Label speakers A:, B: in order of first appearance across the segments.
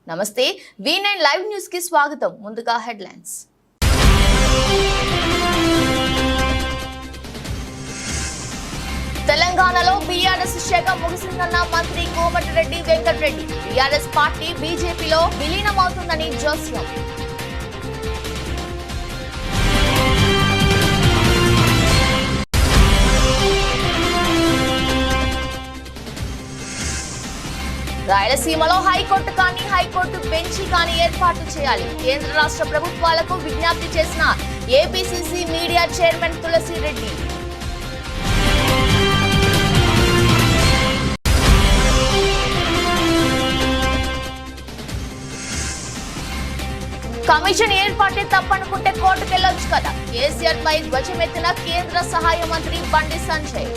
A: నమస్తే V9 live news కి స్వాగతం. ముందుగా హెడ్లైన్స్. తెలంగాణలో బీఆర్ఎస్ శాఖ ముగిసిందన్న మంత్రి కోమటిరెడ్డి వెంకటరెడ్డి. బీఆర్ఎస్ పార్టీ బీజేపీలో విలీనమవుతుందని జోస్యం. రాయలసీమలో హైకోర్టు కానీ హైకోర్టు బెంచి కానీ ఏర్పాటు చేయాలి. కేంద్ర రాష్ట్ర ప్రభుత్వాలకు విజ్ఞప్తి చేసిన APCC media chairman Tulasireddy. Commission ఏర్పాటే తప్పనుకుంటే కోర్టుకెళ్లొచ్చు కదా. కేసీఆర్ పై ధ్వజమెత్తిన కేంద్ర సహాయ మంత్రి బండి సంజయ్.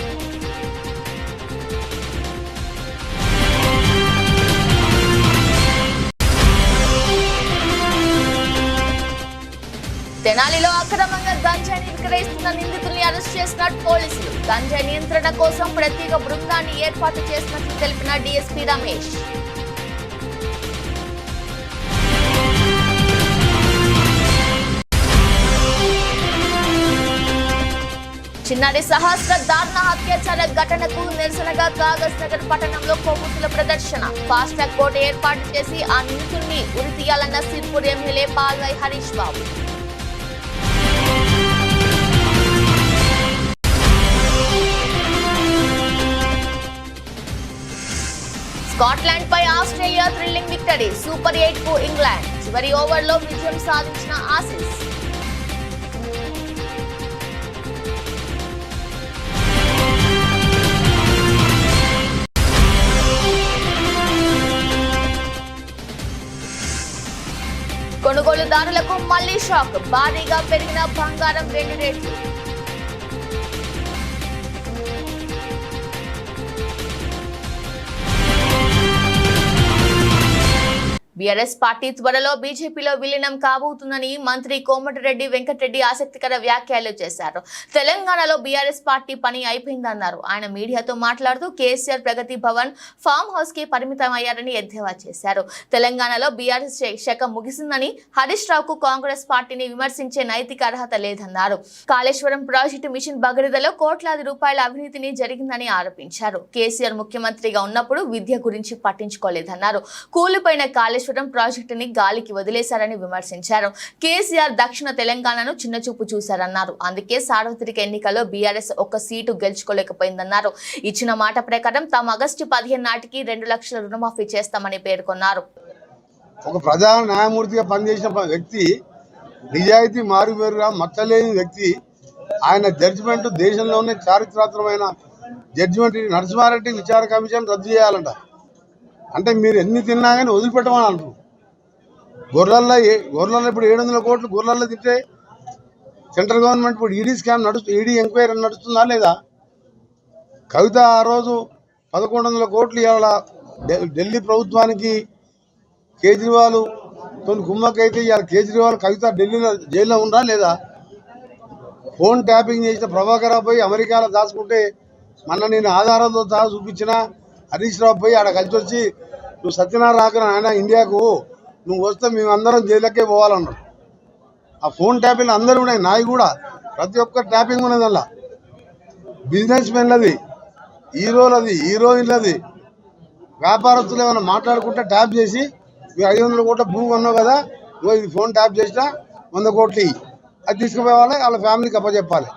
A: తెనాలిలో అక్రమంగా గంజాయిని విక్రయిస్తున్న నిందితుల్ని అరెస్ట్ చేసిన పోలీసులు. గంజాయి నియంత్రణ కోసం ప్రత్యేక బృందాన్ని ఏర్పాటు చేసినట్లు తెలిపిన డీఎస్పీ రమేష్. చిన్నారి సహస్ర దారుణ అత్యాచార ఘటనకు నిరసనగా కాగజ్ నగర్ పట్టణంలో కొవ్వొత్తుల ప్రదర్శన. ఫాస్ట్ ట్రాక్ కోర్టు ఏర్పాటు చేసి ఆ నిందితుల్ని ఉరి తీయాలన్న సిర్పూర్ ఎమ్మెల్యే పాల్వై హరీష్ బాబు. స్కాట్లాండ్ పై ఆస్ట్రేలియా థ్రిల్లింగ్ విక్టరీ. సూపర్ 8 కు ఇంగ్లాండ్. చివరి ఓవర్లో విజయం సాధించిన ఆసీస్. కొనుగోలుదారులకు మళ్లీ షాక్. భారీగా పెరిగిన బంగారం వెండి రేట్లు. బీఆర్ఎస్ పార్టీ త్వరలో బీజేపీలో విలీనం కాబోతుందని మంత్రి కోమటిరెడ్డి వెంకటరెడ్డి ఆసక్తికర వ్యాఖ్యలు చేశారు. తెలంగాణలో బీఆర్ఎస్ పార్టీ పని అయిపోయిందన్నారు. ఆయన మీడియాతో మాట్లాడుతూ కేసీఆర్ ప్రగతి భవన్ ఫామ్ హౌస్ కి పరిమితమయ్యారని ఎద్దేవా చేశారు. తెలంగాణలో బీఆర్ఎస్ శాఖ ముగిసిందని, హరీష్ రావుకు కాంగ్రెస్ పార్టీని విమర్శించే నైతిక అర్హత లేదన్నారు. కాళేశ్వరం ప్రాజెక్టు మిషన్ భగీరథలో కోట్లాది రూపాయల అవినీతిని జరిగిందని ఆరోపించారు. కేసీఆర్ ముఖ్యమంత్రిగా ఉన్నప్పుడు విద్య గురించి పట్టించుకోలేదన్నారు. కూలిపోయిన కాళేశ్వరం ప్రాజెక్టుని గాలికి వదిలేశారని విమర్శించారు. కేసీఆర్ దక్షిణ తెలంగాణను చిన్నచూపు చూశారన్నారు. అందుకే సార్వత్రిక ఎన్నికల్లో బీఆర్ఎస్ ఒక్క సీటు గెలుచుకోలేకపోయిందన్నారు. ఇచ్చిన మాట ప్రకారం తాము ఆగస్టు 15 నాటికి 2 లక్షల రుణమాఫీ చేస్తామని పేర్కొన్నారు.
B: ఒక ప్రధాన న్యాయమూర్తిగా పనిచేసిన వ్యక్తి, నిజాయితీ మారుమేరుగా మచ్చలేని వ్యక్తి, ఆయన జడ్జిమెంట్ దేశంలోనే చారిత్రాత్మకమైన జడ్జిమెంట్. నరసింహారెడ్డి విచార కమిషన్ రద్దు చేయాలంట. అంటే మీరు ఎన్ని తిన్నా కానీ వదిలిపెట్టమని అంటారు. గొర్రెల్లో ఇప్పుడు 700 కోట్లు గొర్రెల్లో తింటే సెంట్రల్ గవర్నమెంట్ ఇప్పుడు ఈడీ స్కామ్ ఈడీ ఎంక్వైరీ నడుస్తుందా లేదా? కవిత ఆ రోజు 1100 కోట్లు ఇవాళ ఢిల్లీ ప్రభుత్వానికి కేజ్రీవాల్ తోని కుమ్మకైతే ఇవాళ కేజ్రీవాల్ కవిత ఢిల్లీలో జైల్లో ఉందా లేదా? ఫోన్ ట్యాపింగ్ చేసిన ప్రభాకర్ పోయి అమెరికాలో దాచుకుంటే మొన్న నేను ఆధారాలతో సహా చూపించిన హరీష్ రావు పోయి ఆడ కలిసి వచ్చి, నువ్వు సత్యనారాయణ ఆయన ఇండియాకు నువ్వు వస్తే మేమందరం జైలుకే పోవాలన్నాడు. ఆ ఫోన్ ట్యాపింగ్ అందరూ ఉన్నాయి, నాయి కూడా ప్రతి ఒక్క ట్యాపింగ్ ఉన్నది. అలా బిజినెస్ మెన్లది, హీరోలది, హీరోయిన్లది, వ్యాపారస్తులు ఏమైనా మాట్లాడుకుంటే ట్యాప్ చేసి, మీరు 500 కోట్ల భూమి ఉన్నావు కదా, నువ్వు ఇది ఫోన్ ట్యాప్ చేసినా 100 కోట్లు అది తీసుకుపోవాలి, వాళ్ళ ఫ్యామిలీకి అప్పచెప్పాలి.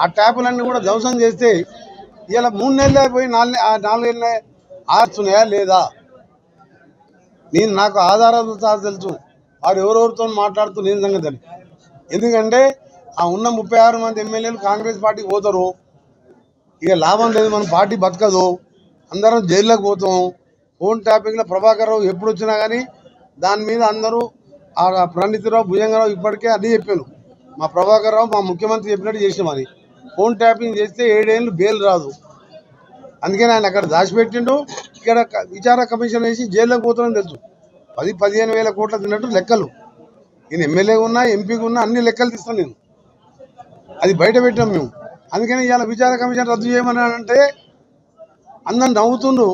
B: ఆ ట్యాపులన్నీ కూడా ధ్వంసం చేస్తే ఇలా 3 నెలలు అయిపోయి 4 నెలలే ఆరుతున్నాయా లేదా? నాకు ఆధారాలు సార్ తెలుసు, వారు ఎవరెవరితో మాట్లాడుతూ నేను సంగతి. ఎందుకంటే ఆ ఉన్న 36 మంది ఎమ్మెల్యేలు కాంగ్రెస్ పార్టీకి పోతారు. ఇక లాభం లేదు, మన పార్టీ బతకదు, అందరం జైల్లోకి పోతాం. ఫోన్ ట్యాపింగ్లో ప్రభాకర్ రావు ఎప్పుడు వచ్చినా కానీ దాని మీద అందరూ ఆ పండితురావు భుజంగరావు ఇప్పటికే అన్నీ చెప్పాను. మా ప్రభాకర్ రావు మా ముఖ్యమంత్రి చెప్పినట్టు చేసినామని. ఫోన్ ట్యాపింగ్ చేస్తే 7 ఏళ్ళు బెయిల్ రాదు. అందుకని ఆయన అక్కడ దాచిపెట్టిండు. ఇక్కడ విచారణ కమిషన్ వేసి జైల్లోకి పోతానని తెలుసు. 10-15 వేల కోట్ల తిన్నట్టు లెక్కలు. నేను ఎమ్మెల్యే ఉన్నా, ఎంపీగా ఉన్నా అన్ని లెక్కలు తీస్తాను నేను. అది బయట పెట్టాం మేము. అందుకని ఇవాళ విచారణ కమిషన్ రద్దు చేయమని అంటే అందరు నవ్వుతుండ్రు.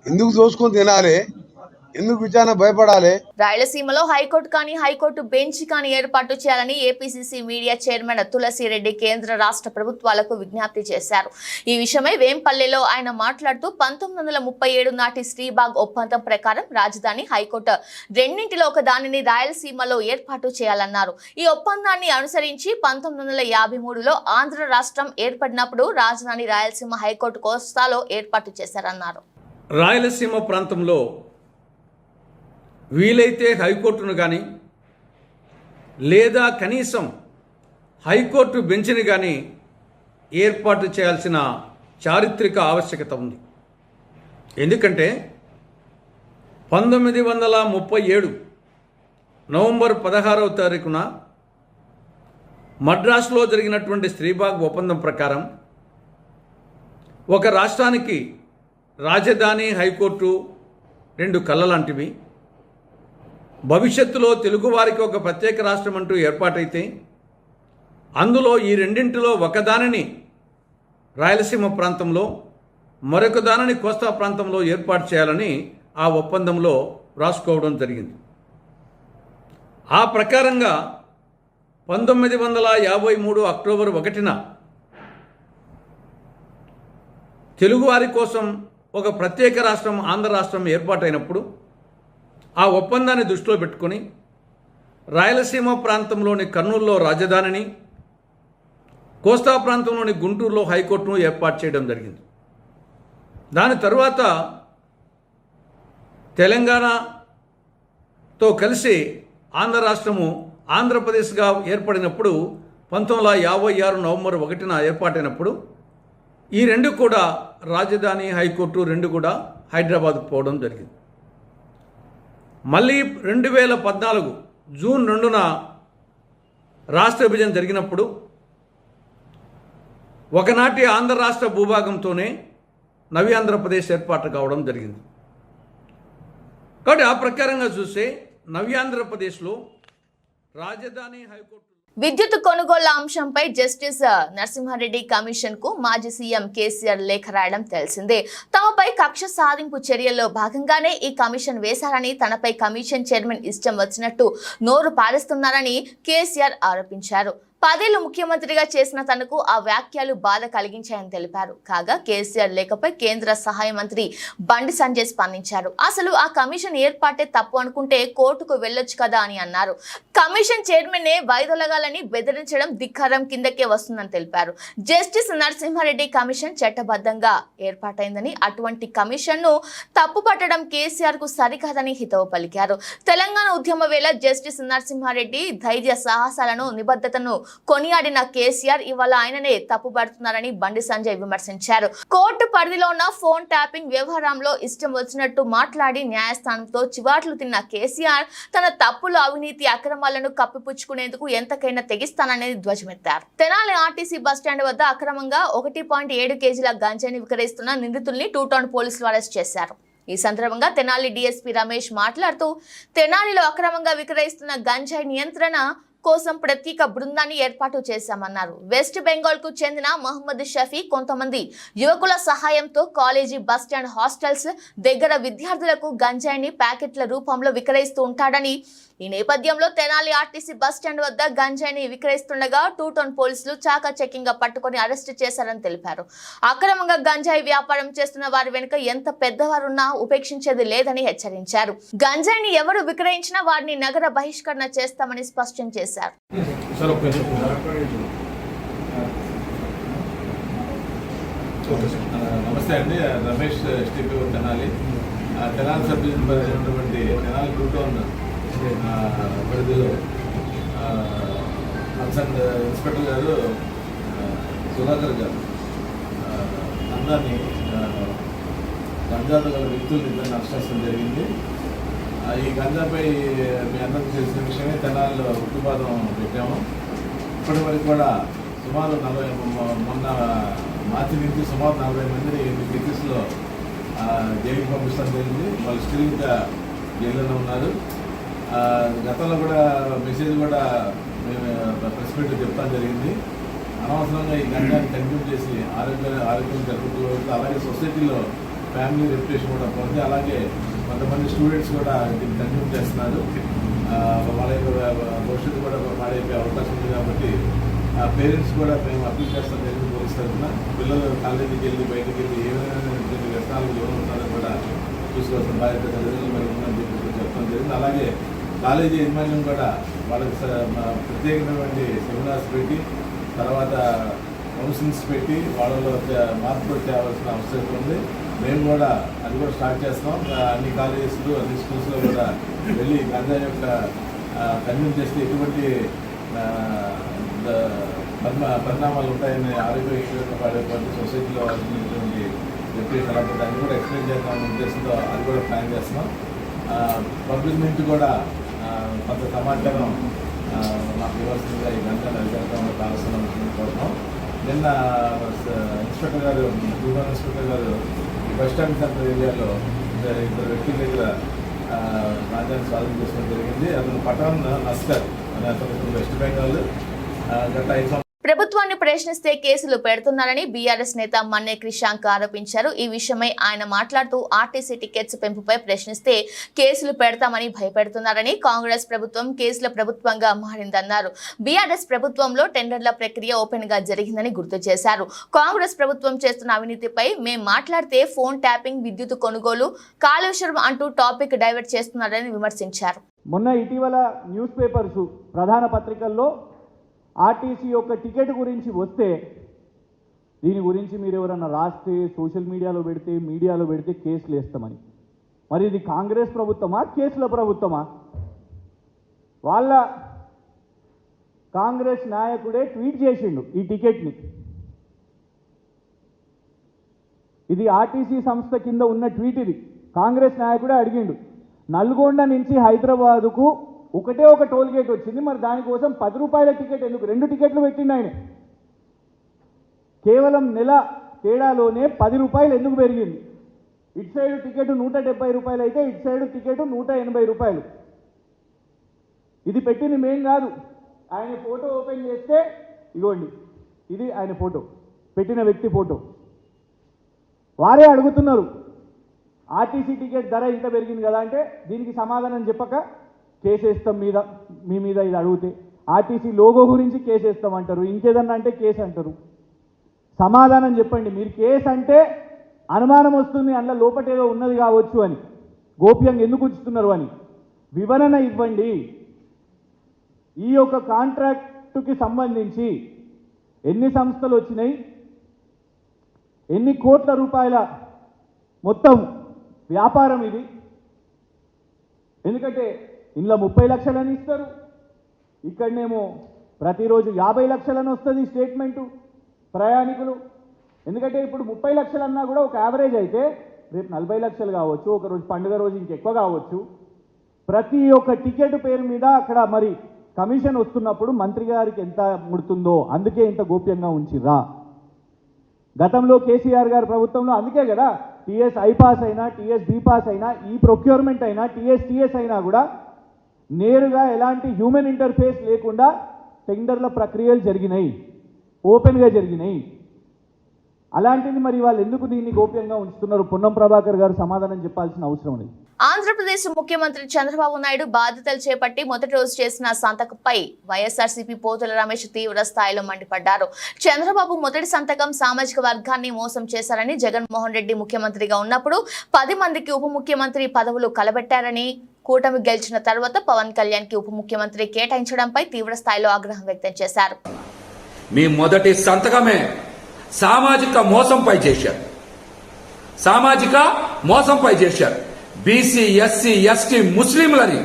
B: ఎందుకు దోసుకొని తినాలి? ఎందుకు విచారణ భయపడాలి?
A: రాయలసీమలో హైకోర్టు కానీ హైకోర్టు బెంచ్ కానీ ఏర్పాటు చేయాలని ఏపీసీసీ మీడియా చైర్మన్ తులసిరెడ్డి కేంద్ర రాష్ట్ర ప్రభుత్వాలకు విజ్ఞప్తి చేశారు. ఈ విషయమై వేంపల్లెలో ఆయన మాట్లాడుతూ 1937 నాటి శ్రీబాగ్ ఒప్పందం ప్రకారం రాజధాని హైకోర్టు రెండింటిలో ఒక దానిని రాయలసీమలో ఏర్పాటు చేయాలన్నారు. ఈ ఒప్పందాన్ని అనుసరించి 1953లో ఆంధ్ర రాష్ట్రం ఏర్పడినప్పుడు రాజధాని రాయలసీమ హైకోర్టు కోస్తాలో ఏర్పాటు చేశారన్నారు.
C: రాయలసీమ ప్రాంతంలో వీలైతే హైకోర్టును కానీ లేదా కనీసం హైకోర్టు బెంచ్ని కానీ ఏర్పాటు చేయాల్సిన చారిత్రక ఆవశ్యకత ఉంది. ఎందుకంటే 1937 నవంబర్ 16వ తారీఖున మద్రాసులో జరిగినటువంటి శ్రీబాగ్ ఒప్పందం ప్రకారం ఒక రాష్ట్రానికి రాజధాని హైకోర్టు రెండు కళ్ళ లాంటివి. భవిష్యత్తులో తెలుగువారికి ఒక ప్రత్యేక రాష్ట్రం అంటూ ఏర్పాటైతే అందులో ఈ రెండింటిలో ఒకదానిని రాయలసీమ ప్రాంతంలో మరొక దానిని కోస్తా ప్రాంతంలో ఏర్పాటు చేయాలని ఆ ఒప్పందంలో రాసుకోవడం జరిగింది. ఆ ప్రకారంగా 1953 అక్టోబర్ 1న తెలుగువారి కోసం ఒక ప్రత్యేక రాష్ట్రం ఆంధ్ర రాష్ట్రం ఏర్పాటైనప్పుడు ఆ ఒప్పందాన్ని దృష్టిలో పెట్టుకొని రాయలసీమ ప్రాంతంలోని కర్నూలులో రాజధానిని, కోస్తా ప్రాంతంలోని గుంటూరులో హైకోర్టును ఏర్పాటు చేయడం జరిగింది. దాని తరువాత తెలంగాణతో కలిసి ఆంధ్ర రాష్ట్రము ఆంధ్రప్రదేశ్గా ఏర్పడినప్పుడు 1956 నవంబర్ 1న ఏర్పాటైనప్పుడు ఈ రెండు కూడా రాజధాని హైకోర్టు రెండు కూడా హైదరాబాద్కు పోవడం జరిగింది. మళ్ళీ 2014 జూన్ 2న రాష్ట్ర విభజన జరిగినప్పుడు ఒకనాటి ఆంధ్ర రాష్ట్ర భూభాగంతోనే నవి ఆంధ్రప్రదేశ్ ఏర్పాటు కావడం జరిగింది. కాబట్టి ఆ ప్రకారంగా చూస్తే నవి ఆంధ్రప్రదేశ్లో రాజధాని హైకోర్టు
A: విద్యుత్ కొనుగోళ్ల అంశంపై జస్టిస్ నరసింహారెడ్డి కమిషన్ కు మాజీ సీఎం కేసీఆర్ లేఖ రాయడం తెలిసిందే. తమపై కక్ష సాధింపు చర్యల్లో భాగంగానే ఈ కమిషన్ వేశారని, తనపై కమిషన్ చైర్మన్ ఇష్టం వచ్చినట్టు నోరు పారేస్తున్నారని కేసీఆర్ ఆరోపించారు. 10 ఏళ్లు ముఖ్యమంత్రిగా చేసిన తనకు ఆ వ్యాఖ్యలు బాధ కలిగించాయని తెలిపారు. కాగా కేసీఆర్ లేఖపై కేంద్ర సహాయ మంత్రి బండి సంజయ్ స్పందించారు. అసలు ఆ కమిషన్ ఏర్పాటే తప్పు అనుకుంటే కోర్టుకు వెళ్లొచ్చు కదా అని అన్నారు. కమిషన్ చైర్మన్ వైదొలగాలని బెదిరించడం ధిక్కారం కిందకే వస్తుందని తెలిపారు. జస్టిస్ నరసింహారెడ్డి కమిషన్ చట్టబద్ధంగా ఏర్పాటైందని, అటువంటి కమిషన్ ను తప్పు పట్టడం కేసీఆర్ కు సరికాదని హితవు పలికారు. తెలంగాణ ఉద్యమ వేళ జస్టిస్ నరసింహారెడ్డి ధైర్య సాహసాలను, నిబద్ధతను కొనియాడిన కేసీఆర్ ఇవాళ ఆయననే తప్పుపడుతున్నారని బండి సంజయ్ విమర్శించారు. కోర్టు పరిధిలో ఉన్న ఫోన్ ట్యాపింగ్ వ్యవహారంలో ఇష్టం వచ్చినట్టు మాట్లాడి న్యాయస్థానంతో చివాట్లు తిన్న కేసీఆర్ తన తప్పులు, అవినీతి, అక్రమాలను కప్పిపుచ్చుకునేందుకు ఎంతకైనా తెగిస్తాననేది ధ్వజమెత్తారు. తెనాలి ఆర్టీసీ బస్టాండ్ వద్ద అక్రమంగా 1.7 కేజీల గంజాయిని విక్రయిస్తున్న నిందితుల్ని 2 టౌన్ పోలీసులు అరెస్ట్ చేశారు. ఈ సందర్భంగా తెనాలి డీఎస్పీ రమేష్ మాట్లాడుతూ తెనాలిలో అక్రమంగా విక్రయిస్తున్న గంజాయి నియంత్రణ కోసం ప్రత్యేక బృందాన్ని ఏర్పాటు చేశామన్నారు. వెస్ట్ బెంగాల్ కు చెందిన మహమ్మద్ షఫీ కొంతమంది యువకుల సహాయంతో కాలేజీ, బస్టాండ్, హాస్టల్స్ దగ్గర విద్యార్థులకు గంజాయిని ప్యాకెట్ల రూపంలో విక్రయిస్తూ ఉంటాడని, ఈ నేపథ్యంలో తెనాలి ఆర్టీసీ బస్టాండ్ వద్ద గంజాయిని విక్రయిస్తుండగా 2 టౌన్ పోలీసులు చాకచక్యంగా గా పట్టుకుని అరెస్టు చేశారని తెలిపారు. అక్రమంగా గంజాయి వ్యాపారం చేస్తున్న వారి వెనుక ఎంత పెద్దవారున్నా ఉపేక్షించేది లేదని హెచ్చరించారు. గంజాయిని ఎవరు విక్రయించినా వారిని నగర బహిష్కరణ చేస్తామని స్పష్టం చేశారు.
D: నమస్తే అండి, రమేష్ స్టీపీ తెనాలి. తెనాలి సబ్ డివిజన్ పరిధినటువంటి తెనాలి 2 టౌన్ పరిధిలో కన్సర్న్ ఇన్స్పెక్టర్ గారు సుధాకర్ గారు అందరినీ గంజాతో గల వ్యక్తులు ఇద్దరిని అరెస్ట్ చేయడం జరిగింది. ఈ గంజాపై మీ అందరికీ తెలిసిన విషయమే తెనాలిలో ఉక్కుపాదం పెట్టాము. ఇప్పటి వరకు కూడా సుమారు 40 మొన్న మార్చి నుంచి సుమారు 40 మందిని కేసెస్లో జైలుకి పంపిస్తాం జరిగింది. వాళ్ళు స్టిల్ ఇంకా జైల్లోనే ఉన్నారు. గతంలో కూడా మెసేజ్ కూడా మేము ప్రెస్ మీట్ చెప్తాం జరిగింది. అనవసరంగా ఈ గంజాన్ని కన్జ్యూమ్ చేసి ఆరోగ్యం జరుగుతూ, అలాగే సొసైటీలో ఫ్యామిలీ రెప్యుటేషన్ కూడా పొంది, అలాగే కొంతమంది స్టూడెంట్స్ కూడా దీన్ని కన్జ్యూమ్ చేస్తున్నారు. వాళ్ళ యొక్క భవిష్యత్తు కూడా పాడైపోయే అవకాశం ఉంది. కాబట్టి పేరెంట్స్ కూడా మేము అప్పీల్ చేస్తాం జరిగింది పోలీస్ తరఫున. పిల్లలు కాలేజీకి వెళ్ళి బయటకు వెళ్ళి ఏమైనా వ్యసనాలు ఎవరు ఉన్నారో కూడా చూసుకోవాల్సిన బాధ్యత తల్లిదండ్రులు మరి ఉందని చెప్పి చెప్పడం జరిగింది. అలాగే కాలేజీ యజమాన్యం కూడా వాళ్ళకి ప్రత్యేకమైనటువంటి సెమినార్స్ పెట్టి తర్వాత కౌన్సిలింగ్స్ పెట్టి వాళ్ళలో మార్పులు తేవాల్సిన అవసరం ఉంది. మేము కూడా అది కూడా స్టార్ట్ చేస్తాం. అన్ని కాలేజెస్లో అన్ని స్కూల్స్లో కూడా వెళ్ళి గంజాయి యొక్క కన్జ్యూమ్ చేస్తే ఎటువంటి పరిణామాలు ఉంటాయని ఆరోగ్య పడేటువంటి సొసైటీలో ఉన్నటువంటి వ్యక్తులు అలాంటి దాన్ని కూడా ఎక్స్ప్లెయిన్ చేద్దామనే ఉద్దేశంతో అది కూడా ప్లాన్ చేస్తున్నాం. పబ్లిక్ నుంచి కూడా కొంత సమాచారం మాకు ఇవ్వాల్సిందిగా ఈ గంటలు అధికారంలో కావాల్సిన కోరుతున్నాం. నిన్న ఇన్స్పెక్టర్ గారు రూరల్ ఇన్స్పెక్టర్ గారు ఈ బస్ స్టాండ్ సెంటర్ ఏరియాలో ఇద్దరు వ్యక్తుల దగ్గర రాజ్యాన్ని స్వాధీనం చేసుకోవడం జరిగింది. అతను పఠాన్ నస్కర్ అనే అతను వెస్ట్ బెంగాల్ గత 5
A: ప్రభుత్వాన్ని ప్రశ్నిస్తే కేసులు పెడుతున్నారని బీఆర్ఎస్ నేత మన్నే క్రిషాంక్ ఆరోపించారు. ఈ విషయమై ఆయన మాట్లాడుతూ ఆర్టీసీ టికెట్స్ పెంపుపై ప్రశ్నిస్తే కేసులు పెడతామని భయపెడుతున్నారని, కాంగ్రెస్ ప్రభుత్వం కేసుల ప్రభుత్వంగా మారిందన్నారు. బీఆర్ఎస్ ప్రభుత్వంలో టెండర్ల ప్రక్రియ ఓపెన్ గా జరిగిందని గుర్తు చేశారు. కాంగ్రెస్ ప్రభుత్వం చేస్తున్న అవినీతిపై మేం మాట్లాడితే ఫోన్ ట్యాపింగ్, విద్యుత్ కొనుగోలు, కాళేశ్వరం అంటూ టాపిక్ డైవర్ట్ చేస్తున్నారని విమర్శించారు.
E: మొన్న ఇటీవల న్యూస్ పేపర్స్ ప్రధాన పత్రికల్లో ఆర్టీసీ యొక్క టికెట్ గురించి వస్తే దీని గురించి మీరు ఎవరన్నా రాస్తే సోషల్ మీడియాలో పెడితే కేసులు వేస్తామని. మరి ఇది కాంగ్రెస్ ప్రభుత్వమా, కేసుల ప్రభుత్వమా? వాళ్ళ కాంగ్రెస్ నాయకుడే ట్వీట్ చేసిండు ఈ టికెట్ని. ఇది ఆర్టీసీ సంస్థ కింద ఉన్న ట్వీట్. ఇది కాంగ్రెస్ నాయకుడే అడిగిండు. నల్గొండ నుంచి హైదరాబాదుకు ఒకటే ఒక టోల్ గేట్ వచ్చింది, మరి దానికోసం 10 రూపాయల టికెట్ ఎందుకు? 2 టికెట్లు పెట్టిండు ఆయన. కేవలం నెల తేడాలోనే 10 రూపాయలు ఎందుకు పెరిగింది? ఇటు సైడ్ టికెట్ 170 రూపాయలు అయితే ఇటు సైడ్ టికెట్ 180 రూపాయలు. ఇది పెట్టింది మేం కాదు. ఆయన ఫోటో ఓపెన్ చేస్తే ఇగోండి, ఇది ఆయన ఫోటో, పెట్టిన వ్యక్తి ఫోటో. వారే అడుగుతున్నారు ఆర్టీసీ టికెట్ ధర ఇంత పెరిగింది కదా అంటే దీనికి సమాధానం చెప్పక కేసేస్తాం మీ మీద ఇది అడిగితే. ఆర్టీసీ లోగో గురించి కేసేస్తాం అంటారు, ఇంకేదన్నా అంటే కేసు అంటారు. సమాధానం చెప్పండి. మీరు కేసు అంటే అనుమానం వస్తుంది, అందులో లోపటేదో ఉన్నది కావచ్చు అని, గోప్యంగా ఎందుకు ఉంచుతున్నారు అని వివరణ ఇవ్వండి. ఈ యొక్క కాంట్రాక్టుకి సంబంధించి ఎన్ని సంస్థలు వచ్చినాయి, ఎన్ని కోట్ల రూపాయల మొత్తం వ్యాపారం ఇది? ఎందుకంటే ఇందులో 30 లక్షలని ఇస్తారు, ఇక్కడనేమో ప్రతిరోజు 50 లక్షలని వస్తుంది స్టేట్మెంటు ప్రయాణికులు. ఎందుకంటే ఇప్పుడు 30 లక్షలు అన్నా కూడా ఒక యావరేజ్ అయితే రేపు 40 లక్షలు కావచ్చు, ఒకరోజు పండుగ రోజు ఇంకెక్కువ కావచ్చు. ప్రతి ఒక్క టికెట్ పేరు మీద అక్కడ మరి కమిషన్ వస్తున్నప్పుడు మంత్రి గారికి ఎంత ముడుతుందో అందుకే ఇంత గోప్యంగా ఉంచిర్రా. గతంలో కేసీఆర్ గారి ప్రభుత్వంలో అందుకే కదా టీఎస్ ఐపాస్ అయినా, టీఎస్ బీపాస్ అయినా, ఈ ప్రొక్యూర్మెంట్ అయినా, టీఎస్ అయినా కూడా నేరుగా ఎలాంటి హ్యూమన్ ఇంటర్ఫేస్ లేకుండా టెండర్ల ప్రక్రియలు జరిగినాయి, ఓపెన్గా జరిగినాయి. అలాంటిది మరి వాళ్ళు ఎందుకు దీన్ని గోప్యంగా ఉంచుతున్నారు? పొన్నం ప్రభాకర్ గారు సమాధానం చెప్పాల్సిన అవసరం లేదు.
A: ఆంధ్రప్రదేశ్ ముఖ్యమంత్రి చంద్రబాబు నాయుడు బాధ్యతలు చేపట్టి మొదటి రోజు చేసిన సంతకంపై వైఎస్ఆర్సీపీ పోతుల రమేష్ తీవ్ర స్థాయిలో మండిపడ్డారు. చంద్రబాబు మొదటి సంతకం సామాజిక వర్గాన్ని మోసం చేశారని, జగన్మోహన్ రెడ్డి ముఖ్యమంత్రిగా ఉన్నప్పుడు 10 మందికి ఉప ముఖ్యమంత్రి పదవులు కలబెట్టారని, కూటమి గెలిచిన తర్వాత పవన్ కళ్యాణ్ కి ఉప ముఖ్యమంత్రి కేటాయించడంపై తీవ్ర స్థాయిలో ఆగ్రహం వ్యక్తం చేశారు.
F: మీ మొదటి సంతకమే సామాజిక మోసంపై చేశారు, బీసీ, ఎస్సీ, ఎస్టీ, ముస్లింలని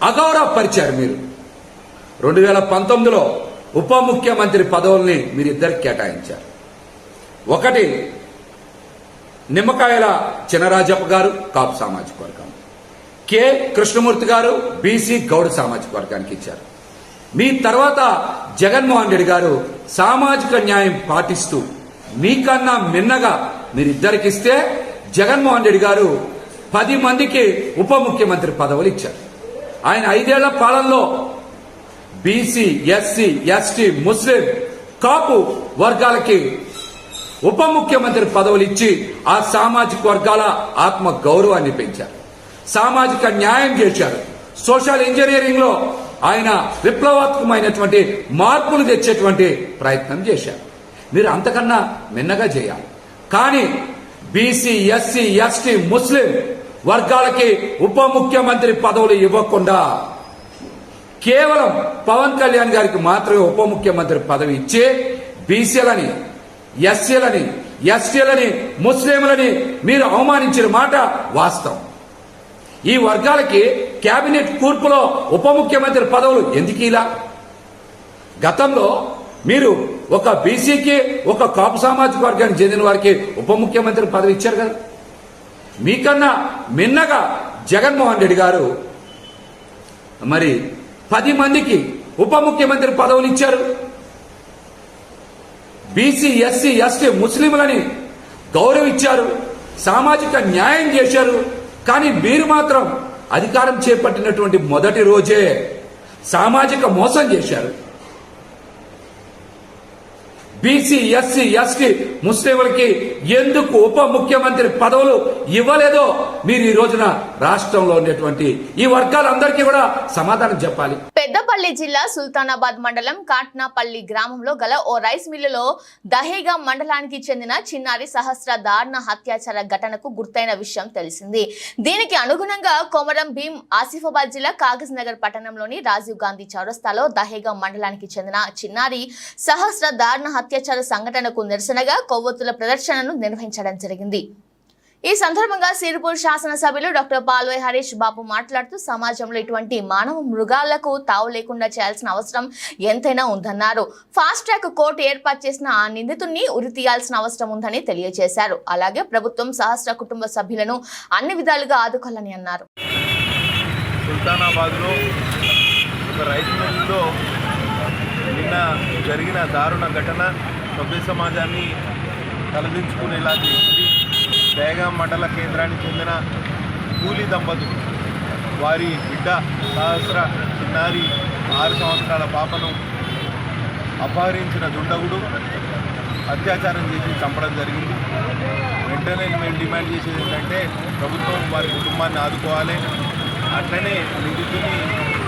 F: అగౌరవపరిచారు. మీరు 2019లో ఉప ముఖ్యమంత్రి పదవుల్ని మీరిద్దరికి కేటాయించారు. ఒకటి నిమ్మకాయల చినరాజప్ప గారు కాపు సామాజిక వర్గం, కె కృష్ణమూర్తి గారు బీసీ గౌడ సామాజిక వర్గానికి ఇచ్చారు. మీ తర్వాత జగన్మోహన్ రెడ్డి గారు సామాజిక న్యాయం పాటిస్తూ మీకన్నా మిన్నగా మీరిద్దరికిస్తే జగన్మోహన్ రెడ్డి గారు 10 మందికి ఉప ముఖ్యమంత్రి పదవులు ఇచ్చారు. ఆయన 5 ఏళ్ల పాలనలో బీసీ, ఎస్సీ, ఎస్టీ, ముస్లిం, కాపు వర్గాలకి ఉప ముఖ్యమంత్రి పదవులు ఇచ్చి ఆ సామాజిక వర్గాల ఆత్మ గౌరవాన్ని పెంచారు. సామాజిక న్యాయం చేశారు. సోషల్ ఇంజనీరింగ్ లో ఆయన విప్లవాత్మకమైనటువంటి మార్పులు తెచ్చేటువంటి ప్రయత్నం చేశారు. మీరు అంతకన్నా మిన్నగా చేయాలి. కానీ బీసీ, ఎస్సీ, ఎస్టీ, ముస్లిం వర్గాలకి ఉప ముఖ్యమంత్రి పదవులు ఇవ్వకుండా కేవలం పవన్ కళ్యాణ్ గారికి మాత్రమే ఉప ముఖ్యమంత్రి పదవి ఇచ్చి బీసీలని, ఎస్సీలని, ఎస్టీలని, ముస్లింలని మీరు అవమానించిన మాట వాస్తవం. ఈ వర్గాలకి కేబినెట్ కూర్పులో ఉప ముఖ్యమంత్రి పదవులు ఎందుకు ఇలా? గతంలో మీరు ఒక బీసీకి, ఒక కాపు సామాజిక వర్గానికి చెందిన వారికి ఉప ముఖ్యమంత్రి పదవి ఇచ్చారు కదా. మీకన్నా మిన్నగా జగన్మోహన్ రెడ్డి గారు మరి 10 మందికి ఉప ముఖ్యమంత్రి పదవులు ఇచ్చారు. బీసీ, ఎస్సీ, ఎస్టీ, ముస్లింలని గౌరవించారు, సామాజిక న్యాయం చేశారు. కానీ మీరు మాత్రం అధికారం చేపట్టినటువంటి మొదటి రోజే సామాజిక మోసం చేశారు. బీసీ, ఎస్సీ, ఎస్టీ, ముస్లింలకి ఎందుకు ఉప ముఖ్యమంత్రి పదవులు ఇవ్వలేదో మీరు ఈ రోజున రాష్ట్రంలో ఉండేటువంటి ఈ వర్గాలందరికీ కూడా సమాధానం చెప్పాలి.
A: పెద్దపల్లి జిల్లా సుల్తానాబాద్ మండలం కాట్నాపల్లి గ్రామంలో గల ఓ రైస్ మిల్లులో దహేగా మండలానికి చెందిన చిన్నారి సహస్ర దారుణ హత్యాచార ఘటనకు గుర్తైన విషయం తెలిసింది. దీనికి అనుగుణంగా కొమరం భీం ఆసిఫాబాద్ జిల్లా కాగజ్ నగర్ పట్టణంలోని రాజీవ్ గాంధీ చౌరస్తాలో దహేగా మండలానికి చెందిన చిన్నారి సహస్ర దారుణ అత్యాచార సంఘటనకు నిరసనగా కొవ్వొత్తుల ప్రదర్శనను నిర్వహించడం జరిగింది. ఈ సందర్భంగా సిరిపూర్ శాసనసభ్యులు డాక్టర్ పాల్వై హరీష్ బాబు మాట్లాడుతూ సమాజంలో ఇటువంటి మానవ మృగాలకు తావు లేకుండా చేయాల్సిన అవసరం ఎంతైనా ఉందన్నారు. ఫాస్ట్ ట్రాక్ కోర్టు ఏర్పాటు చేసిన ఆ నిందితుడిని ఉరి తీయాల్సిన అవసరం ఉందని తెలియజేశారు. అలాగే ప్రభుత్వం సహస్ర కుటుంబ సభ్యులను అన్ని విధాలుగా ఆదుకోవాలని అన్నారు.
G: సుల్తానాబాద్లో ఒక రైస్ మిల్లులో నిన్న జరిగిన దారుణ ఘటన సభ్య సమాజాన్ని తలదించుకునేలా చేసింది. దహేగాం మండల కేంద్రానికి చెందిన కూలీ దంపతులు వారి బిడ్డ సహస్ర చిన్నారి 6 సంవత్సరాల పాపను అపహరించిన దుండగుడు అత్యాచారం చేసి చంపడం జరిగింది. వెంటనే మేము డిమాండ్ చేసేది ఏంటంటే ప్రభుత్వం వారి కుటుంబాన్ని ఆదుకోవాలి, అట్లనే నిందితుని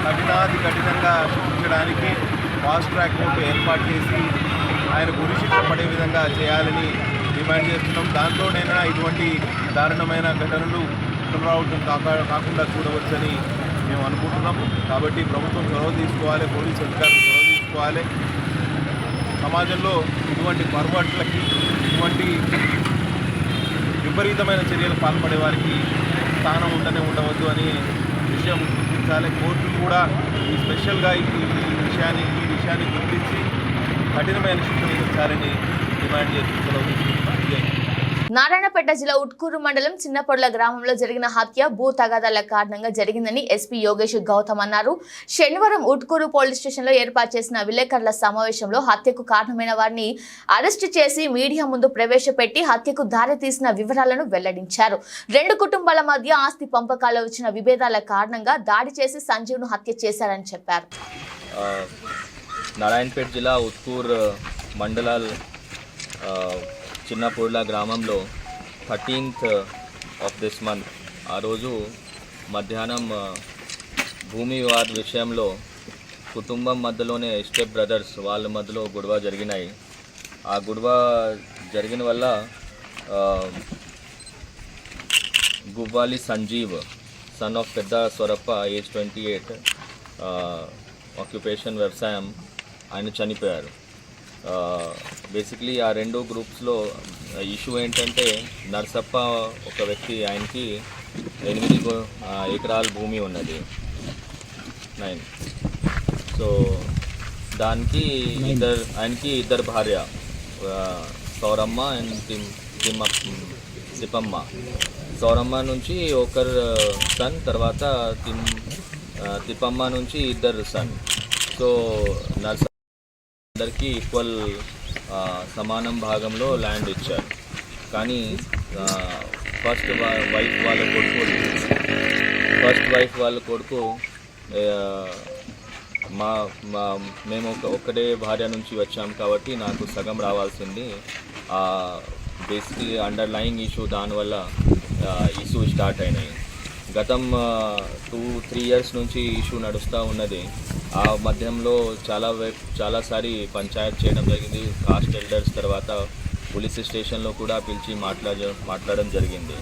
G: కఠినాతి కఠినంగా శిక్షించడానికి ఫాస్ట్ ట్రాక్ కోర్టు ఏర్పాటు చేసి ఆయన ఉరి శిక్ష పడే విధంగా చేయాలని డిమాండ్ చేస్తున్నాం. దాంట్లోనైనా ఇటువంటి దారుణమైన ఘటనలు పునరావృతం కాకుండా చూడవచ్చని మేము అనుకుంటున్నాం. కాబట్టి ప్రభుత్వం చొరవ తీసుకోవాలి, పోలీసు అధికారులు చొరవ తీసుకోవాలి. సమాజంలో ఇటువంటి పొరపాట్లకి, ఇటువంటి విపరీతమైన చర్యలు పాల్పడే వారికి స్థానం ఉండవద్దు అని విషయం గుర్తించాలి. కోర్టులు కూడా ఈ స్పెషల్గా ఈ విషయాన్ని గుర్తించి కఠినమైన శిక్ష విధించాలని డిమాండ్ చేస్తున్నాం.
A: నారాయణపేట జిల్లా ఉట్కూరు మండలం చిన్నపొడ్ల గ్రామంలో జరిగిన హత్య భూ తగాదాల కారణంగా జరిగిందని ఎస్పీ యోగేష్ గౌతమ్ అన్నారు. శనివారం ఉట్కూరు పోలీస్ స్టేషన్లో ఏర్పాటు చేసిన విలేకరుల సమావేశంలో హత్యకు కారణమైన వారిని అరెస్టు చేసి మీడియా ముందు ప్రవేశపెట్టి హత్యకు దారితీసిన వివరాలను వెల్లడించారు. 2 కుటుంబాల మధ్య ఆస్తి పంపకాల్లో వచ్చిన విభేదాల కారణంగా దాడి చేసి సంజీవ్ను హత్య చేశారని చెప్పారు.
H: నారాయణపేట జిల్లా ఉట్కూర్ మండలాల్ చిన్నపొడ్ల గ్రామంలో 13th ఆఫ్ దిస్ మంత్ ఆ రోజు మధ్యాహ్నం భూమి వివాద విషయంలో కుటుంబం మధ్యలోనే స్టెప్ బ్రదర్స్ వాళ్ళ మధ్యలో గొడవ జరిగినాయి. ఆ గొడవ జరిగిన వల్ల గువ్వాలి సంజీవ్ సన్ ఆఫ్ పెద్ద స్వరప్ప ఏజ్ 28 ఆక్యుపేషన్ వ్యవసాయం ఆయన చనిపోయారు. బేసిక్లీ ఆ 2 గ్రూప్స్లో ఇష్యూ ఏంటంటే నర్సప్ప ఒక వ్యక్తి, ఆయనకి 8 ఎకరాల భూమి ఉన్నది 9. సో దానికి ఆయనకి ఇద్దరు భార్య సౌరమ్మ అండ్ తిప్పమ్మ. సౌరమ్మ నుంచి ఒకరు సన్, తర్వాత తిప్పమ్మ నుంచి 2 సన్. సో నర్స అందరికీ ఈక్వల్ సమానం భాగంలో ల్యాండ్ ఇచ్చారు. కానీ ఫస్ట్ వైఫ్ వాళ్ళ కొడుకు మేము ఒక్కడే భార్య నుంచి వచ్చాం కాబట్టి నాకు సగం రావాల్సింది. బేసిక్లీ అండర్లయింగ్ ఇష్యూ, దానివల్ల ఇష్యూ స్టార్ట్ అయినాయి. గతం 2-3 ఇయర్స్ నుంచి ఇష్యూ నడుస్తూ ఉన్నది. ఆ మధ్యంలో చాలాసారి పంచాయత్ చేయడం జరిగింది. కాస్ట్ ఎల్డర్స్ తర్వాత పోలీస్ స్టేషన్లో కూడా పిలిచి మాట్లాడడం జరిగింది.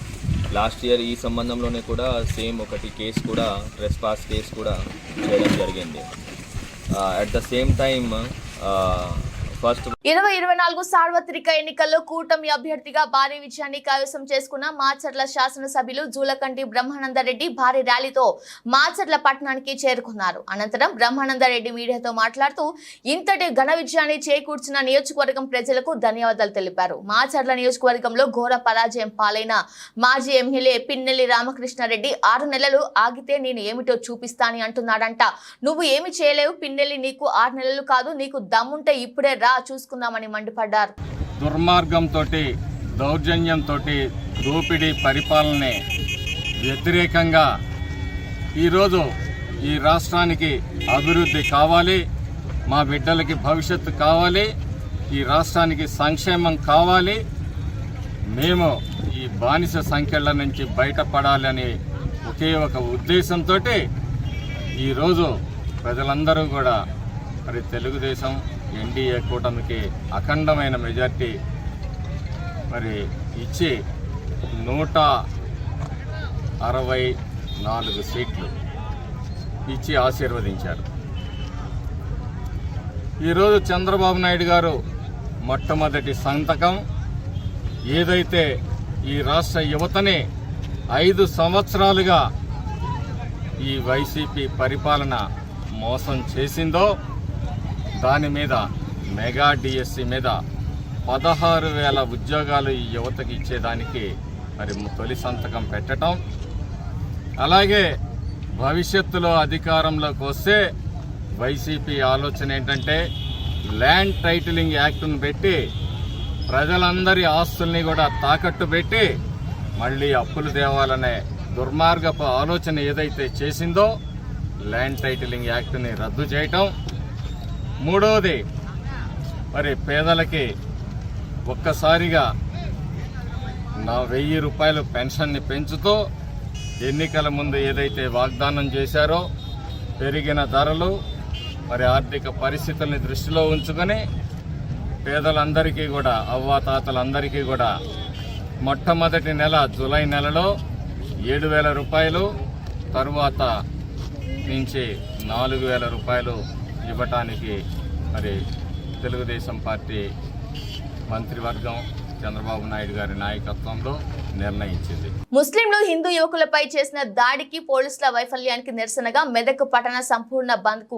H: లాస్ట్ ఇయర్ ఈ సంబంధంలోనే కూడా సేమ్ ఒకటి కేసు కూడా ట్రెస్పాస్ కేసు కూడా చేయడం జరిగింది. At the same time first
A: 2024 సార్వత్రిక ఎన్నికల్లో కూటమి అభ్యర్థిగా భారీ విజయాన్ని కైవసం చేసుకున్న మాచర్ల శాసనసభ్యులు జూలకంటి బ్రహ్మానందరెడ్డి భారీ ర్యాలీతో మాచర్ల పట్టణానికి చేరుకున్నారు. అనంతరం బ్రహ్మానందరెడ్డి మీడియాతో మాట్లాడుతూ ఇంతటి ఘన విజయాన్ని చేకూర్చిన నియోజకవర్గం ప్రజలకు ధన్యవాదాలు తెలిపారు. మాచర్ల నియోజకవర్గంలో ఘోర పరాజయం పాలైన మాజీ ఎమ్మెల్యే పిన్నెల్లి రామకృష్ణారెడ్డి 6 నెలలు ఆగితే నేను ఏమిటో చూపిస్తానని అంటున్నాడంట. నువ్వు ఏమి చేయలేవు పిన్నెల్లి, నీకు 6 నెలలు కాదు, నీకు దమ్ముంటే ఇప్పుడే రా చూసుకుందామని మండిపడ్డారు.
I: దుర్మార్గంతో దౌర్జన్యంతో దోపిడీ పరిపాలనే వ్యతిరేకంగా ఈరోజు ఈ రాష్ట్రానికి అభివృద్ధి కావాలి, మా బిడ్డలకి భవిష్యత్తు కావాలి, ఈ రాష్ట్రానికి సంక్షేమం కావాలి, మేము ఈ బానిస సంఖ్యల నుంచి బయటపడాలని ఒకే ఒక ఉద్దేశంతో ఈరోజు ప్రజలందరూ కూడా మరి తెలుగుదేశం ఎన్డీఏ కూటమికి అఖండమైన మెజార్టీ మరి ఇచ్చి 164 సీట్లు ఇచ్చి ఆశీర్వదించారు. ఈరోజు చంద్రబాబు నాయుడు గారు మొట్టమొదటి సంతకం ఏదైతే ఈ రాష్ట్ర యువతని 5 సంవత్సరాలుగా ఈ వైసీపీ పరిపాలన మోసం చేసిందో దాని మీద మెగా డిఎస్సి మీద 16,000 ఉద్యోగాలు ఈ యువతకి ఇచ్చేదానికి మరి తొలి సంతకం పెట్టడం, అలాగే భవిష్యత్తులో అధికారంలోకి వస్తే వైసీపీ ఆలోచన ఏంటంటే ల్యాండ్ టైటిలింగ్ యాక్ట్ను పెట్టి ప్రజలందరి ఆస్తుల్ని కూడా తాకట్టు పెట్టి మళ్ళీ అప్పులు తేవాలనే దుర్మార్గపు ఆలోచన ఏదైతే చేసిందో ల్యాండ్ టైటిలింగ్ యాక్ట్ని రద్దు చేయటం. మూడవది మరి పేదలకి ఒక్కసారిగా 1000 రూపాయలు పెన్షన్ని పెంచుతూ ఎన్నికల ముందు ఏదైతే వాగ్దానం చేశారో పెరిగిన ధరలు మరి ఆర్థిక పరిస్థితుల్ని దృష్టిలో ఉంచుకొని పేదలందరికీ కూడా అవ్వాతాతలందరికీ కూడా మొట్టమొదటి నెల జూలై నెలలో 7,000 రూపాయలు, తరువాత నుంచి 4,000 రూపాయలు ఇవ్వటానికి మరి తెలుగుదేశం పార్టీ మంత్రివర్గం చంద్రబాబు నాయుడు గారి నాయకత్వంలో నిర్ణయించింది.
A: ముస్లింలు హిందూ యువకులపై చేసిన దాడికి పోలీసుల వైఫల్యానికి నిరసనగా మెదక్ పట్టణ సంపూర్ణ బంద్ కు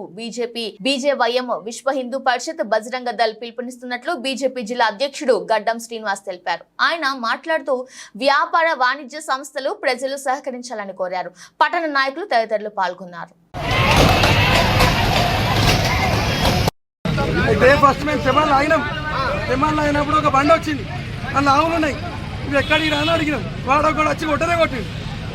A: బీజేవైఎం విశ్వ హిందూ పరిషత్ బజరంగ దళ్ పిలుపునిస్తున్నట్లు బీజేపీ జిల్లా అధ్యక్షుడు గడ్డం శ్రీనివాస్ తెలిపారు. ఆయన మాట్లాడుతూ వ్యాపార వాణిజ్య సంస్థలు ప్రజలు సహకరించాలని కోరారు. పట్టణ నాయకులు తదితరులు పాల్గొన్నారు.
J: అయితే ఫస్ట్ మేము తెమాన్లో అయినప్పుడు ఒక బండి వచ్చింది, అందులో ఆవులు ఉన్నాయి, ఇవి ఎక్కడికి రాని అడిగినాం. వాడు కూడా వచ్చి కొట్టిండు,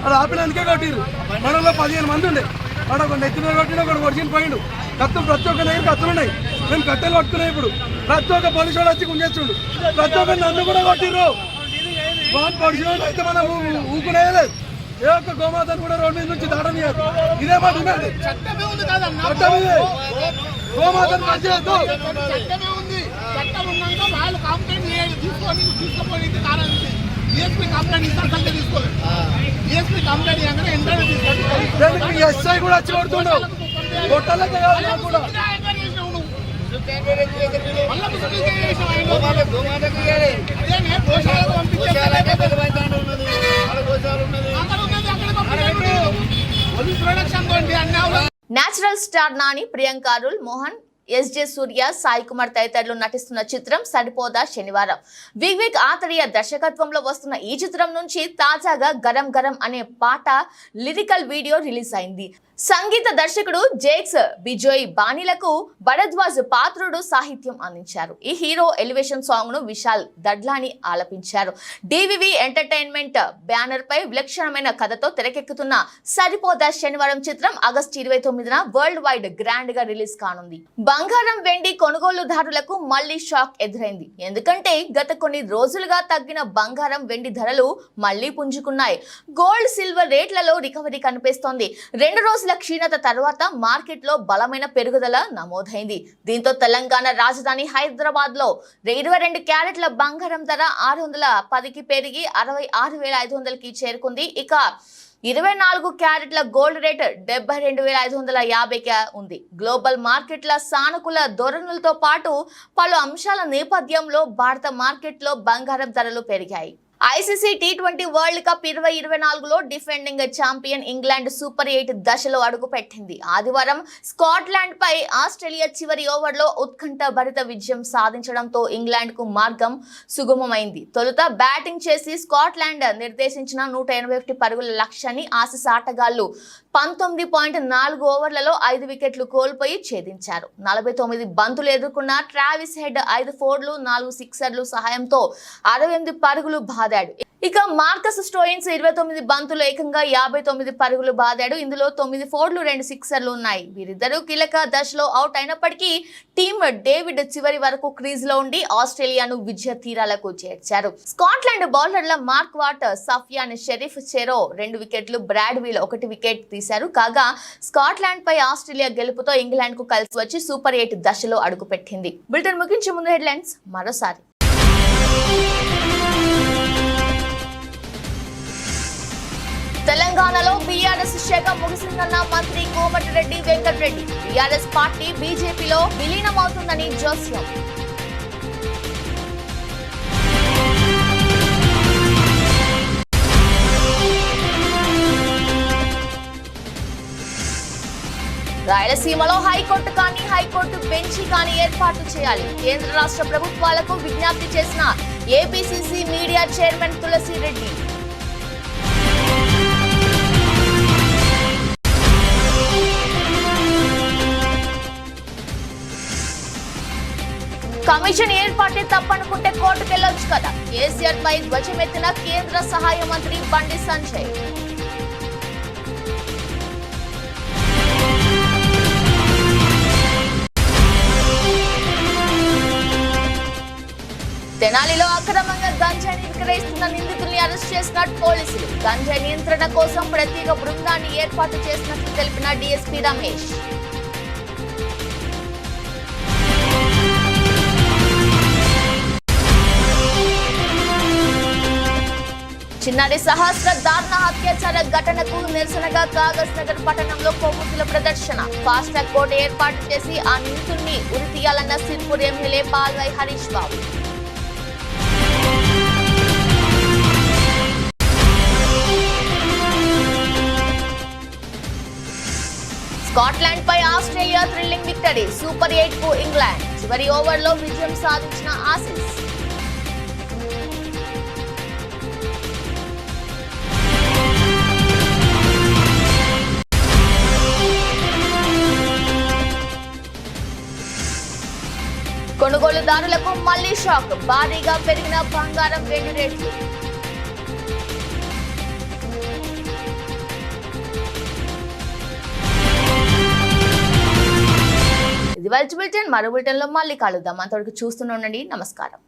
J: అది ఆపినందుకే కొట్టిరు. మనలో 15 మంది ఉండే, వాడు ఒక నెత్తి మీద కొట్టిన ఒకటి కొడిచిన పోయిండు. కత్తులు ప్రతి ఒక్క దగ్గర కత్తులు ఉన్నాయి, మేము కట్టెలు పట్టుకున్నాం. ఇప్పుడు ప్రతి ఒక్క పోలీసు వాడు వచ్చి గుంజేస్తుండు, ప్రతి ఒక్క నన్ను కూడా కొట్టిర్రు. వాళ్ళు పొడిచిన అయితే మనం ఊకునేయలేదు. ఏ ఒక్క గోమాతను కూడా రోడ్డు మీద నుంచి దాటనియదు. ఇదే మా డిమాండ్. గోమాతను పనిచేయద్దు. ఎస్ఐ కూడా వచ్చి కొడుతుండు. కొట్టాలంటే కూడా
A: నేచురల్ స్టార్ నాని, ప్రియాంక అరుల్, మోహన్, ఎస్జే సూర్య, సాయి కుమార్ తదితరులు నటిస్తున్న చిత్రం సరిపోదా శనివారం. వివేక్ ఆత్రేయ దర్శకత్వంలో వస్తున్న ఈ చిత్రం నుంచి తాజాగా గరం గరం అనే పాట లిరికల్ వీడియో రిలీజ్ అయింది. సంగీత దర్శకుడు జేక్స్ బిజోయ్ బాణీలకు భరద్వాజ్ పాత్రుడు సాహిత్యం అందించారు. ఈ హీరో ఎలివేషన్ సాంగ్ ను Vishal Dadlani ఆలపించారు. DVV entertainment banner పై విలక్షణమైన కథతో తెరకెక్కుతున్న సరిపోదా శనివారం చిత్రం ఆగస్టు 29న వరల్డ్ వైడ్ గ్రాండ్ గా రిలీజ్ కానుంది. బంగారం వెండి కొనుగోలుదారులకు మళ్లీ షాక్ ఎదురైంది. ఎందుకంటే గత కొన్ని రోజులుగా తగ్గిన బంగారం వెండి ధరలు మళ్లీ పుంజుకున్నాయి. గోల్డ్ సిల్వర్ రేట్లలో రికవరీ కనిపిస్తోంది. 2 రోజుల క్షీణత తర్వాత మార్కెట్లో బలమైన పెరుగుదల నమోదైంది. దీంతో తెలంగాణ రాజధాని హైదరాబాద్ లో 22 క్యారెట్ల బంగారం ధర 610కి పెరిగి 66,500కి చేరుకుంది. ఇక 24 క్యారెట్ల గోల్డ్ రేట్ 72,550గా ఉంది. గ్లోబల్ మార్కెట్ల సానుకూల ధోరణులతో పాటు పలు అంశాల నేపథ్యంలో భారత మార్కెట్లో బంగారం ధరలు పెరిగాయి. ఐసీసీ T20 వరల్డ్ కప్ 2024లో డిఫెండింగ్ ఛాంపియన్ ఇంగ్లాండ్ సూపర్ 8 దశలో అడుగుపెట్టింది. ఆదివారం స్కాట్లాండ్ పై ఆస్ట్రేలియా చివరి ఓవర్లో ఉత్కంఠ భరిత విజయం సాధించడంతో ఇంగ్లాండ్ కు మార్గం సుగమమైంది. తొలుత బ్యాటింగ్ చేసి స్కాట్లాండ్ నిర్దేశించిన 181 పరుగుల లక్ష్యాన్ని ఆసీస్ ఆటగాళ్లు 19.4 ఓవర్లలో 5 వికెట్లు కోల్పోయి ఛేదించారు. 49 బంతులు ఎదుర్కొన్న ట్రావిస్ హెడ్ 5 ఫోర్లు 4 సిక్సర్లు సహాయంతో 68 పరుగులు బాదాడు. ఇక మార్కస్ స్టోయిన్స్ 29 బంతులు ఏకంగా 59 పరుగులు బాదాడు. ఇందులో 9 ఫోర్లు 2 సిక్సర్లు ఉన్నాయి. వీరిద్దరూ కీలక దశలో అవుట్ అయినప్పటికీ టీమ్ డేవిడ్ చివరి వరకు క్రీజ్ లో ఉండి ఆస్ట్రేలియాను విజయ తీరాలకు చేర్చారు. స్కాట్లాండ్ బౌలర్ల మార్క్ వాట్, సఫియాన్ షరీఫ్ చెరో 2 వికెట్లు, బ్రాడ్ వీల్ 1 వికెట్ తీశారు. కాగా స్కాట్లాండ్ పై ఆస్ట్రేలియా గెలుపుతో ఇంగ్లాండ్ కు కలిసి వచ్చి సూపర్ 8 దశలో అడుగుపెట్టింది. బులెటిన్ ముగించే ముందు హెడ్లైన్స్ మరోసారి. తెలంగాణలో బీఆర్ఎస్ శాఖ ముగిసిందన్న మంత్రి కోమటిరెడ్డి వెంకటరెడ్డి. బీఆర్ఎస్ పార్టీ బీజేపీలో విలీనమవుతుందని జోస్యం. రాయలసీమలో హైకోర్టు కానీ హైకోర్టు బెంచి కానీ ఏర్పాటు చేయాలి. కేంద్ర రాష్ట్ర ప్రభుత్వాలకు విజ్ఞప్తి చేసిన APCC media chairman Tulasireddy. Commission ఏర్పాటే తప్పనుకుంటే కోర్టుకెళ్లొచ్చు కదా. కేసీఆర్ పై ధ్వజమెత్తిన కేంద్ర సహాయ మంత్రి బండి సంజయ్. తెనాలిలో అక్రమంగా గంజాయిని విక్రయిస్తున్న నిందితుల్ని అరెస్ట్ చేసిన పోలీసులు. గంజాయి నియంత్రణ కోసం ప్రత్యేక బృందాన్ని ఏర్పాటు చేసినట్లు తెలిపిన డీఎస్పీ రమేష్. చిన్నారి సహస్ర దారుణ అత్యాచార ఘటనకు నిరసనగా కాగజ్ నగర్ పట్టణంలో కొవ్వొత్తుల ప్రదర్శన. ఫాస్ట్ ట్రాక్ కోర్టు ఏర్పాటు చేసి ఆ నిందితుల్ని ఉరి తీయాలన్న సిర్పూర్ ఎమ్మెల్యే పాల్వై హరీష్ బాబు. స్కాట్లాండ్ పై ఆస్ట్రేలియా థ్రిల్లింగ్ విక్టరీ. సూపర్ 8 కు ఇంగ్లాండ్ చివరి ఓవర్లో విజయం సాధించిన ఆసీస్. కొనుగోలుదారులకు మళ్లీ షాక్. భారీగా పెరిగిన బంగారం వెండి రేట్లు. ఇది వాల్చి బులెటిన్. మరో బులెటిన్ లో మళ్ళీ కలుద్దాం. అంతవరకు చూస్తూనే ఉండండి. నమస్కారం.